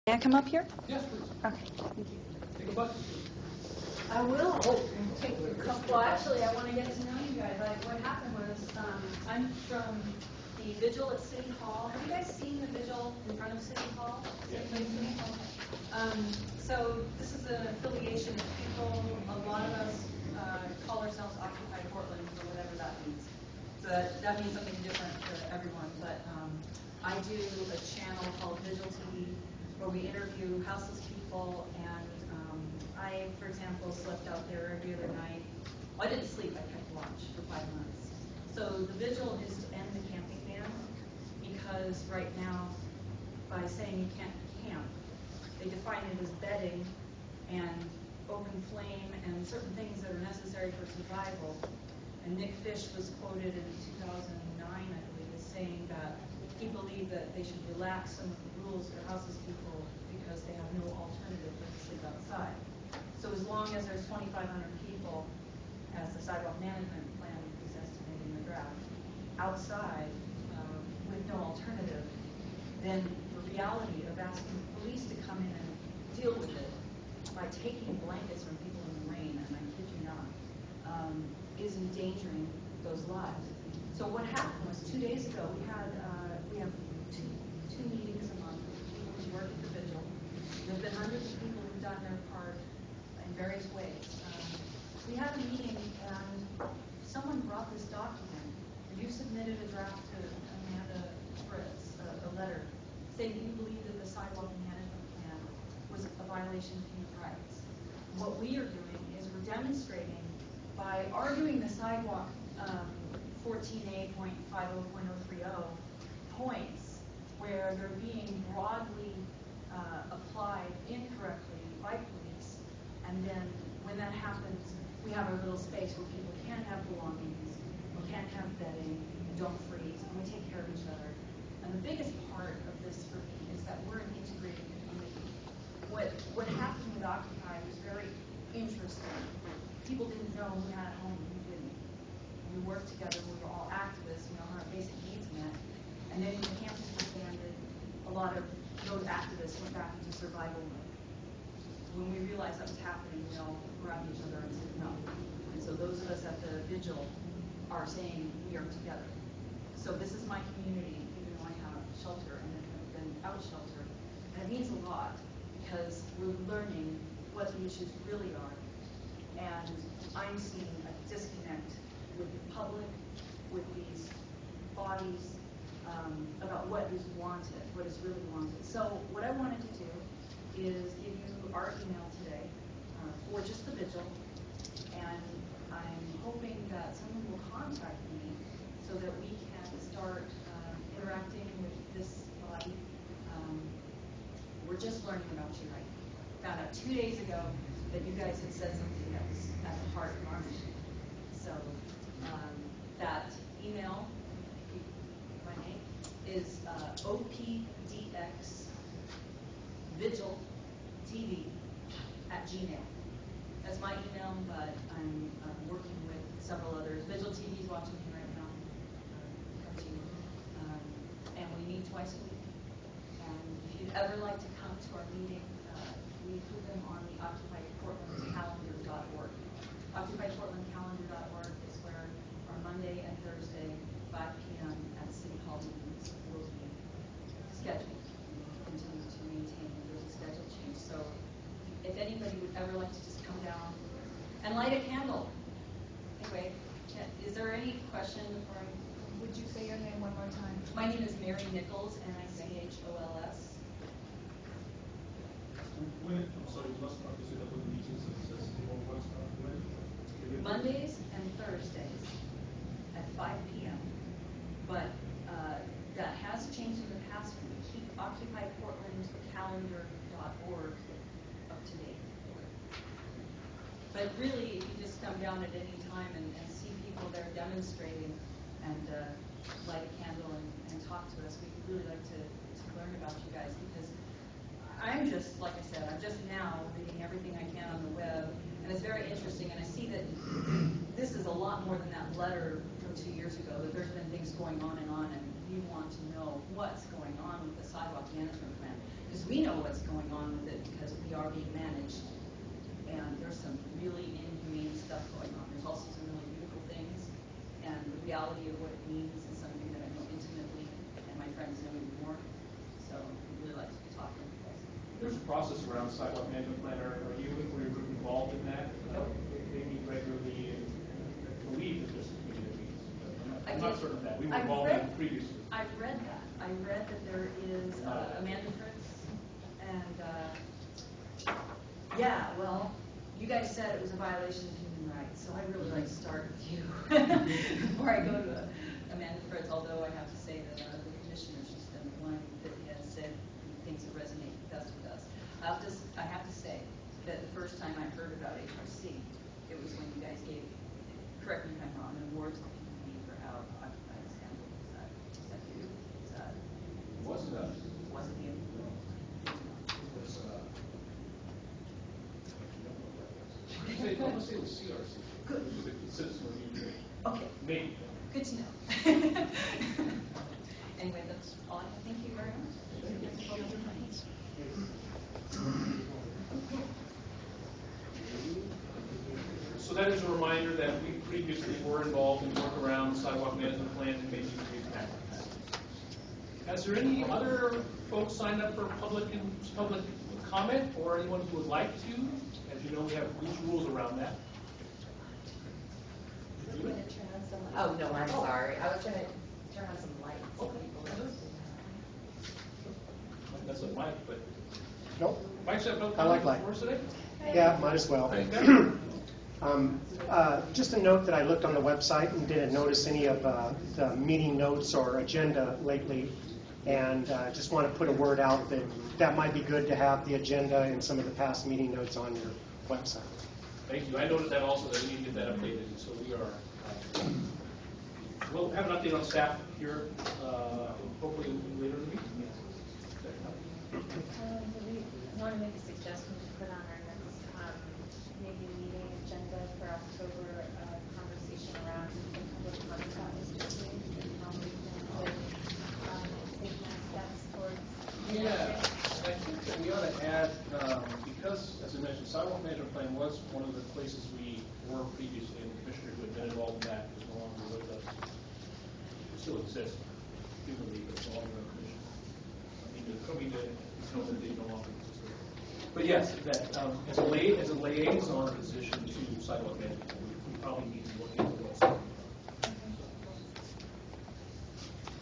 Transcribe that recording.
May I come up here? Yes, please. Okay. Thank you. Take a bus. I will. Take a couple. Well, actually, I want to get to know you guys. What happened was, I'm from the vigil at City Hall. Have you guys seen the vigil in front of City Hall? Yes. So this is an affiliation of people. A lot of us call ourselves Occupy Portland, or whatever that means. So that means something different for everyone. But I do a channel called Vigil TV, where we interview houseless people, and I, for example, slept out there every other night. Well, I didn't sleep, I kept watch for 5 months. So the vigil is to end the camping ban, because right now, by saying you can't camp, they define it as bedding and open flame and certain things that are necessary for survival. And Nick Fish was quoted in 2009, I believe, as saying that he believed that they should relax some of the rules for houseless people because they have no alternative but to sleep outside. So as long as there's 2,500 people, as the sidewalk management plan is estimating the draft, outside with no alternative, then the reality of asking the police to come in and deal with it by taking blankets from people in the rain, and I kid you not, is endangering those lives. So what happened was 2 days ago we have two meetings a month with people who work at the vigil. There have been hundreds of people who've done their part in various ways. We had a meeting and someone brought this document. You submitted a draft to Amanda Fritz, a letter, saying that you believe that the sidewalk management plan was a violation of human rights. What we are doing is we're demonstrating by arguing the sidewalk 14A.50.030 points where they're being broadly applied incorrectly by police, and then when that happens, we have our little space where people can have belongings, we can have bedding, and don't freeze, and we take care of each other. And the biggest part of this for me is that we're an integrated community. What happened with Occupy was very interesting. People didn't know who had a home and who didn't. We worked together, we were all activists, we all had our basic needs met. And then when the campus disbanded, a lot of those activists went back into survival mode. When we realized that was happening, we all grabbed each other and said no. And so those of us at the vigil are saying we are together. So this is my community, even though I have shelter and have been out shelter. And it means a lot because we're learning what the issues really are. And I'm seeing a disconnect with the public, with these bodies, about what is wanted, what is really wanted. So what I wanted to do is give you our email today for just the vigil, and I'm hoping that someone will contact me so that we can start interacting with this body. We're just learning about you right now. Found out 2 days ago that you guys had said something that was at the heart of our mission. So that email, my name, is opdxvigiltv@gmail. That's my email, but I'm working with several others. Vigil TV is watching me right now. Come to you. And we meet twice a week. And if you'd ever like to come to our meeting, we put them on the OccupyPortlandCalendar.org. OccupyPortlandCalendar.org is where our Monday and Thursday, 5 p.m. at City Hall meetings will be scheduled. We'll continue to maintain those schedule change. So if anybody would ever like to just come down and light a candle. Anyway, is there any question before Would you say your name one more time? My name is Mary Nichols, Nichols. When, I'm sorry, last part, you said about the meetings and says what's when? Mondays and Thursdays at 5 p.m. But that has changed in the past. We keep OccupyPortlandCalendar.org up to date. But really, if you just come down at any time and see people there demonstrating and light a candle and talk to us, we'd really like to learn about you guys, because I'm just, like I said, I'm just now reading everything I can on the web, and it's very interesting, and I see that this is a lot more than that letter from 2 years ago, that there's been things going on, and we want to know what's going on with the sidewalk management plan. Because we know what's going on with it because we are being managed. And there's some really inhumane stuff going on. There's also some really beautiful things. And the reality of what it means is something that I know intimately, and my friends know even more. So I'd really like to talk to you guys. There's a process around sidewalk management plan. Are you or your group involved in that? Nope. They meet regularly, and I believe that there's a committee that meets. But I'm I not did- certain of that. We were I've involved in read- it previously. I've read that. I read that there is Amanda Fritz, and yeah, well, you guys said it was a violation of human rights, so I'd really like to start with you before I go to Amanda Fritz, although I have to say that the commissioner, she's been the one that has said things that resonate best with us. I have to say that the first time I heard about HRC, it was when you guys gave, correct me if I'm wrong, an award to the PPP for how occupied Istanbul. Is that you? Is that? Wasn't us. Wasn't you? It was, I want to say it was CRC. Good. It was a citizen review. Okay. Maybe. Good to know. Anyway, that's all I have. Thank you very much. So that is a reminder that we previously were involved in work around sidewalk management plan and maybe repack that. Has there any other folks signed up for public comment, or anyone who would like to? As you know, we have loose rules around that. Oh, no, I'm sorry. I was going to turn on some lights. So people would That's a mic, but Nope. Mike's have no I like comment light. for us today? Yeah, might as well. Okay. Just a note that I looked on the website and didn't notice any of the meeting notes or agenda lately, and just want to put a word out that might be good to have the agenda and some of the past meeting notes on your website. Thank you. I noted that also, that we need to get that updated, so we are. We'll have an update on staff here, hopefully later in the week. I want to make a suggestion to put on our next maybe meeting agenda for October, conversation around the public contact institute and how we can take next steps towards. Yeah, and I think that we ought to add, because, as I mentioned, sidewalk management plan was one of the places we were previously, and the commissioner who had been involved in that is no longer with us. It still exists, humanly, but it's no longer a commission. I mean to tell that they no longer exist. But yes, that as a liaison position to sidewalk management, we probably need to look into